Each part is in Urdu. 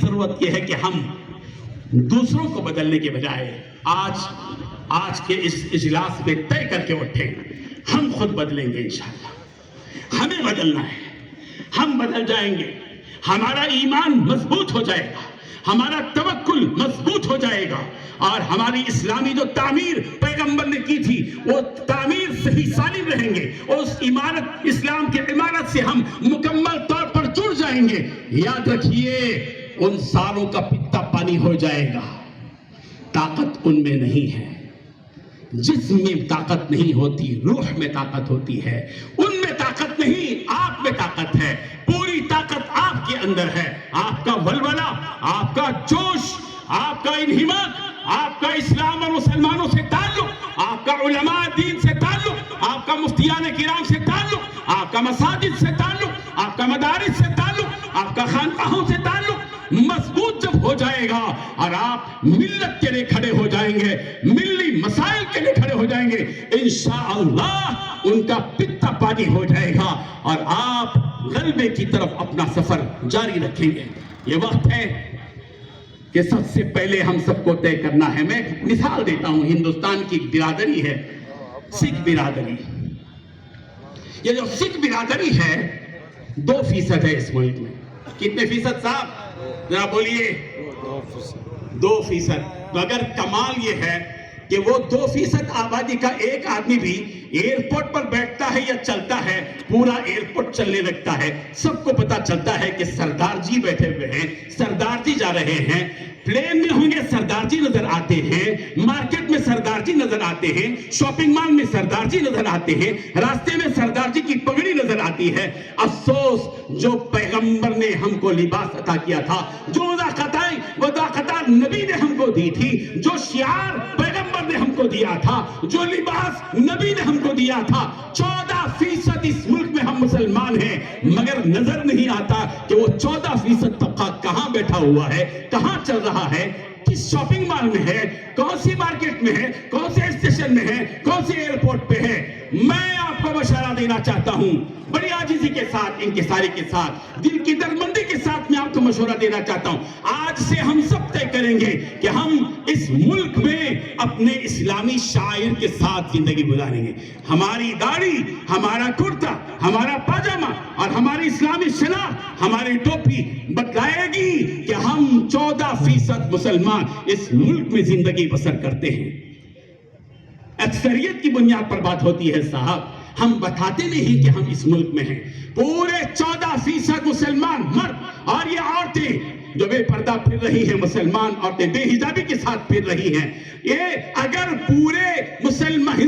ضرورت یہ ہے کہ ہم دوسروں کو بدلنے کے بجائے آج کے اس اجلاس میں طے کر کے اٹھیں، ہم خود بدلیں گے انشاءاللہ۔ ہمیں بدلنا ہے، ہم بدل جائیں گے، ہمارا ایمان مضبوط ہو جائے گا، ہمارا توکل مضبوط ہو جائے گا، اور ہماری اسلامی جو تعمیر پیغمبر نے کی تھی وہ تعمیر صحیح سالم رہیں گے، اور اس عمارت اسلام کی عمارت سے ہم مکمل طور پر جڑ جائیں گے۔ یاد رکھیے ان سالوں کا پتا پانی ہو جائے گا، طاقت ان میں نہیں ہے۔ جسم میں طاقت نہیں ہوتی، روح میں طاقت ہوتی ہے۔ ان میں طاقت نہیں، آپ میں طاقت ہے، پوری طاقت آپ کے اندر ہے۔ آپ کا ولولہ، آپ کا جوش، آپ کا انہماک، آپ کا اسلام اور مسلمانوں سے تعلق، آپ کا علماء دین سے تعلق، آپ کا مفتیان کرام سے تعلق، آپ کا مساجد سے تعلق، آپ کا مدارس سے تعلق، آپ کا خانقاہوں سے تعلق مضبوط جب ہو جائے گا، اور آپ ملت کے لیے کھڑے ہو جائیں گے، ملی مسائل کے لیے کھڑے ہو جائیں گے، انشاءاللہ ان کا پتا پانی ہو جائے گا، اور آپ غلبے کی طرف اپنا سفر جاری رکھیں گے۔ یہ وقت ہے کہ سب سے پہلے ہم سب کو طے کرنا ہے۔ میں ایک مثال دیتا ہوں، ہندوستان کی برادری ہے سکھ برادری۔ یہ جو سکھ برادری ہے 2% ہے اس ملک میں۔ کتنے فیصد صاحب؟ ذرا بولیے 2%۔ تو اگر کمال یہ ہے کہ وہ 2% آبادی کا ایک آدمی بھی ایئرپورٹ پر بیٹھتا ہے یا چلتا ہے، پورا ایئرپورٹ چلنے لگتا ہے، سب کو پتا چلتا ہے کہ سردار جی بیٹھے ہوئے ہیں، سردار جی جا رہے ہیں، پلین میں ہوں گے سردار جی نظر آتے ہیں، مارکیٹ میں سردار جی نظر آتے ہیں، شاپنگ مال میں سردار جی نظر آتے ہیں، راستے میں سردار جی کی پگڑی نظر آتی ہے۔ افسوس جو پیغمبر نے ہم کو لباس عطا کیا تھا، جو وضاقتیں نبی نے ہم کو دی تھی، جو شعار پیغمبر نے ہم کو دیا تھا، جو لباس نبی نے ہم کو دیا تھا، 14% اس ملک میں ہم مسلمان ہیں، مگر نظر نہیں آتا کہ وہ 14% طبقہ کہاں بیٹھا ہوا ہے، کہاں چل رہا ہے، کس شاپنگ مال میں ہے، کون سی مارکیٹ میں ہے، کون سے اسٹیشن میں ہے، کون سے ایئرپورٹ پہ ہے۔ میں آپ کو مشورہ دینا چاہتا ہوں، بڑی عاجزی کے ساتھ، انکساری کے ساتھ، دل کی درمندی کے ساتھ میں آپ کو مشورہ دینا چاہتا ہوں۔ آج سے ہم سب طے کریں گے کہ ہم اس ملک میں اپنے اسلامی شاعر کے ساتھ زندگی گزاریں گے۔ ہماری داڑھی، ہمارا کرتا، ہمارا پاجامہ اور ہماری اسلامی شناخت، ہماری ٹوپی بتلائے گی کہ ہم 14% مسلمان اس ملک میں زندگی بسر کرتے ہیں۔ اکثریت کی بنیاد پر بات ہوتی ہے صاحب، ہم بتاتے نہیں کہ ہم اس ملک میں ہیں۔ پورے 14% مسلمان مرد اور یہ عورتیں جو بے پردہ پھر رہی ہیں، مسلمان عورتیں بے حجابی کے ساتھ پھر رہی ہیں، یہ اگر پورے مسلمان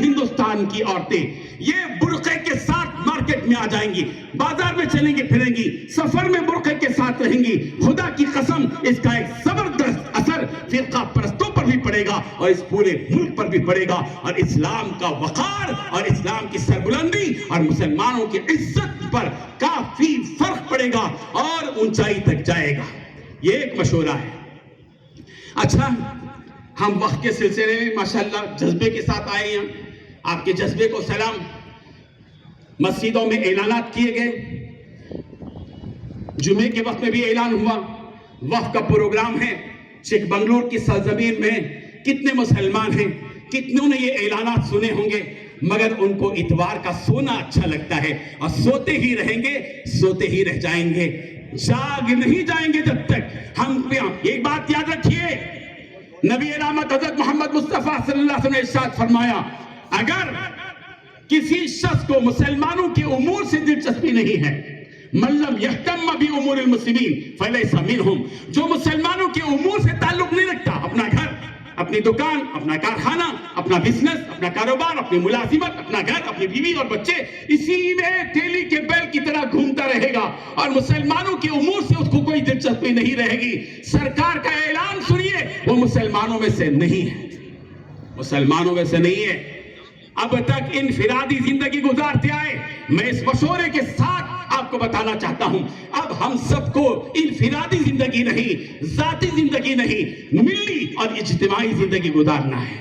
ہندوستان کی عورتیں یہ برقعے کے ساتھ مارکیٹ میں آ جائیں گی، بازار میں چلیں گی پھریں گی، سفر میں برقعے کے ساتھ رہیں گی، خدا کی قسم اس کا ایک زبردست اثر فرقہ پرستوں پر بھی پڑے گا اور اس پورے ملک پر بھی پڑے گا، اور اسلام کا وقار اور اسلام کی سربلندی اور مسلمانوں کی عزت پر کافی فرق پڑے گا اور اونچائی تک جائے گا۔ یہ ایک مشورہ ہے۔ اچھا، ہم وقت کے سلسلے میں ماشاءاللہ جذبے کے ساتھ آئے ہیں، آپ کے جذبے کو سلام۔ مسجدوں میں اعلانات کیے گئے، جمعے کے وقت میں بھی اعلان ہوا، وقت کا پروگرام ہے۔ چک بنگلور کی سرزمین میں کتنے مسلمان ہیں، کتنوں نے یہ اعلانات سنے ہوں گے، مگر ان کو اتوار کا سونا اچھا لگتا ہے، اور سوتے ہی رہیں گے، سوتے ہی رہ جائیں گے، جاگ نہیں جائیں گے جب تک ہم پہ۔ ایک بات یاد رکھیے، نبی رحمت حضرت محمد مصطفیٰ صلی اللہ علیہ وسلم نے ارشاد فرمایا، اگر کسی شخص کو مسلمانوں کے امور سے دلچسپی نہیں ہے، من لم یہتم بامور المسلمین فلیس منہم، جو مسلمانوں کے امور سے تعلق نہیں رکھتا، اپنا گھر، اپنی دکان، اپنا کارخانہ، اپنا بزنس، اپنا کاروبار، اپنی ملازمت، اپنا گھر، اپنی بیوی اور بچے، اسی میں تیلی کے بیل کی طرح گھومتا رہے گا اور مسلمانوں کے امور سے اس کو کوئی دلچسپی نہیں رہے گی، سرکار کا اعلان سنیے، وہ مسلمانوں میں سے نہیں ہے، مسلمانوں میں سے نہیں ہے۔ اب تک انفرادی زندگی گزارتے آئے، میں اس مشورے کے ساتھ آپ کو بتانا چاہتا ہوں، اب ہم سب کو انفرادی زندگی نہیں، ذاتی زندگی نہیں، ملی اور اجتماعی زندگی گزارنا ہے۔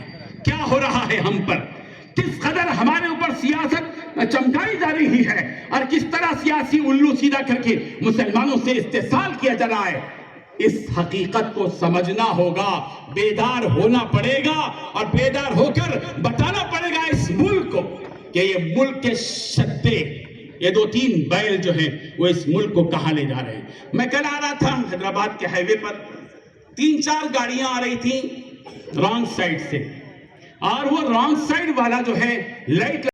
کیا ہو رہا ہے ہم پر، کس قدر ہمارے اوپر سیاست چمکائی جا رہی ہے اور کس طرح سیاسی الو سیدھا کر کے مسلمانوں سے استحصال کیا جا رہا ہے، اس حقیقت کو سمجھنا ہوگا، بیدار ہونا پڑے گا اور بیدار ہو کر بتانا پڑے گا اس ملک کو کہ یہ ملک کے شدے، یہ 2-3 بیل جو ہیں وہ اس ملک کو کہاں لے جا رہے ہیں۔ میں کل آ رہا تھا حیدرآباد کے ہائی وے پر، 3-4 گاڑیاں آ رہی تھیں رانگ سائیڈ سے، اور وہ رانگ سائیڈ والا جو ہے لائٹ